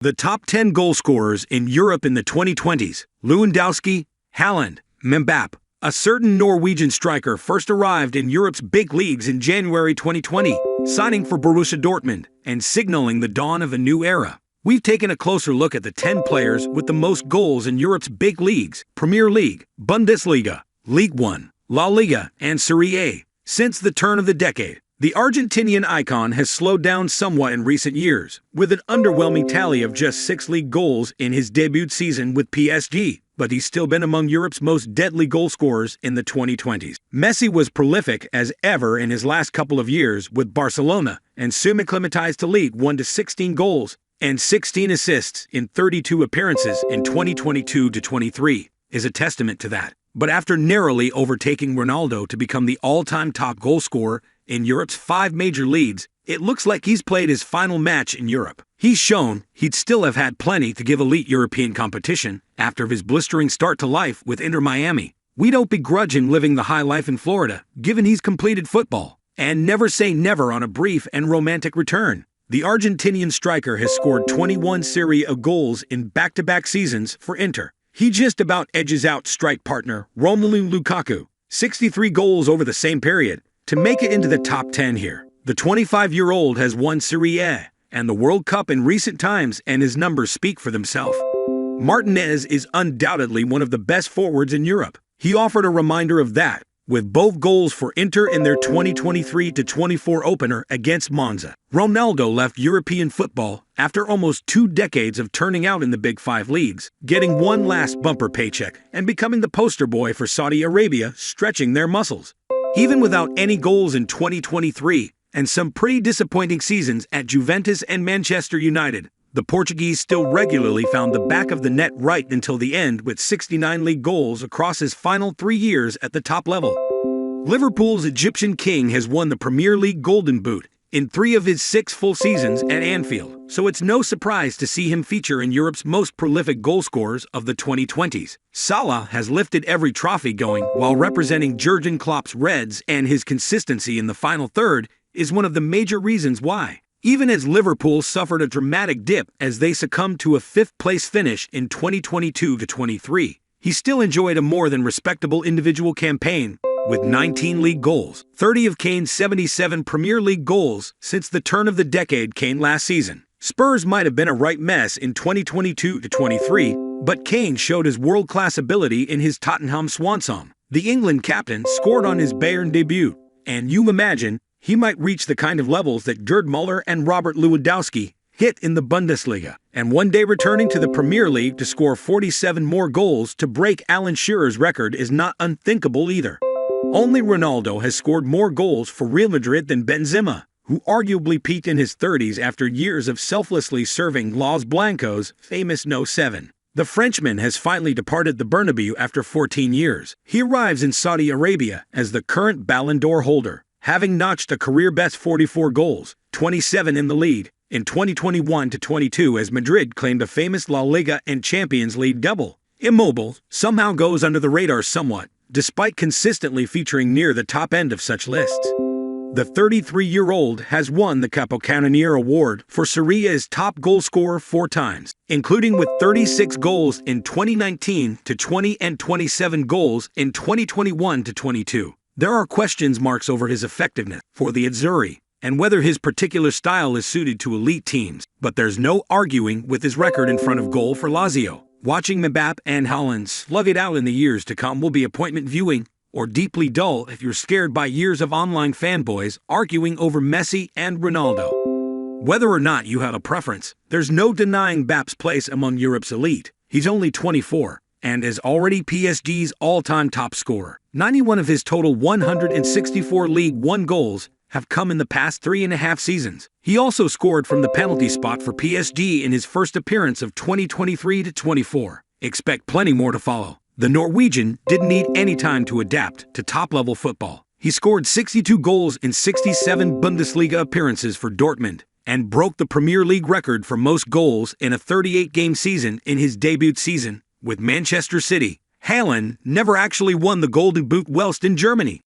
The top 10 goal scorers in Europe in the 2020s: Lewandowski, Haaland, Mbappe. A certain Norwegian striker first arrived in Europe's big leagues in January 2020, signing for Borussia Dortmund and signaling the dawn of a new era. We've taken a closer look at the 10 players with the most goals in Europe's big leagues: Premier League, Bundesliga, Ligue 1, La Liga, and Serie A. Since the turn of the decade, the Argentinian icon has slowed down somewhat in recent years, with an underwhelming tally of just 6 league goals in his debut season with PSG, but he's still been among Europe's most deadly goal scorers in the 2020s. Messi was prolific as ever in his last couple of years with Barcelona, and soon acclimatized to League 1 to 16 goals and 16 assists in 32 appearances in 2022-23 is a testament to that. But after narrowly overtaking Ronaldo to become the all-time top goal scorer in Europe's 5 major leagues, it looks like he's played his final match in Europe. He's shown he'd still have had plenty to give elite European competition after his blistering start to life with Inter Miami. We don't begrudge him living the high life in Florida, given he's completed football. And never say never on a brief and romantic return. The Argentinian striker has scored 21 Serie A goals in back-to-back seasons for Inter. He just about edges out strike partner Romelu Lukaku, 63 goals over the same period, to make it into the top 10 here. The 25-year-old has won Serie A and the World Cup in recent times, and his numbers speak for themselves. Martinez is undoubtedly one of the best forwards in Europe. He offered a reminder of that, with both goals for Inter in their 2023-24 opener against Monza. Ronaldo left European football after almost 2 decades of turning out in the Big 5 leagues, getting one last bumper paycheck and becoming the poster boy for Saudi Arabia, stretching their muscles. Even without any goals in 2023 and some pretty disappointing seasons at Juventus and Manchester United, the Portuguese still regularly found the back of the net right until the end, with 69 league goals across his final 3 years at the top level. Liverpool's Egyptian king has won the Premier League Golden Boot in 3 of his 6 full seasons at Anfield, so it's no surprise to see him feature in Europe's most prolific goal scorers of the 2020s. Salah has lifted every trophy going while representing Jurgen Klopp's Reds, and his consistency in the final third is one of the major reasons why. Even as Liverpool suffered a dramatic dip as they succumbed to a 5th-place finish in 2022-23, he still enjoyed a more than respectable individual campaign, with 19 league goals. 30 of Kane's 77 Premier League goals since the turn of the decade came last season. Spurs might have been a right mess in 2022-23, but Kane showed his world-class ability in his Tottenham swan song. The England captain scored on his Bayern debut, and you imagine he might reach the kind of levels that Gerd Müller and Robert Lewandowski hit in the Bundesliga, and one day returning to the Premier League to score 47 more goals to break Alan Shearer's record is not unthinkable either. Only Ronaldo has scored more goals for Real Madrid than Benzema, who arguably peaked in his 30s after years of selflessly serving Los Blancos' famous No. 7. The Frenchman has finally departed the Bernabeu after 14 years. He arrives in Saudi Arabia as the current Ballon d'Or holder, having notched a career-best 44 goals, 27 in the league, in 2021-22 as Madrid claimed a famous La Liga and Champions League double. Immobile somehow goes under the radar somewhat, despite consistently featuring near the top end of such lists. The 33-year-old has won the Capocannoniere Award for Serie A's top goal scorer 4 times, including with 36 goals in 2019-20 and 27 goals in 2021-22. There are question marks over his effectiveness for the Azzurri and whether his particular style is suited to elite teams, but there's no arguing with his record in front of goal for Lazio. Watching Mbappe and Haaland slug it out in the years to come will be appointment viewing, or deeply dull if you're scared by years of online fanboys arguing over Messi and Ronaldo. Whether or not you had a preference, there's no denying Mbappe's place among Europe's elite. He's only 24. And is already PSG's all-time top scorer. 91 of his total 164 League 1 goals have come in the past 3.5 seasons. He also scored from the penalty spot for PSG in his first appearance of 2023-24. Expect plenty more to follow. The Norwegian didn't need any time to adapt to top-level football. He scored 62 goals in 67 Bundesliga appearances for Dortmund and broke the Premier League record for most goals in a 38-game season in his debut season with Manchester City. Haaland never actually won the Golden Boot whilst in Germany.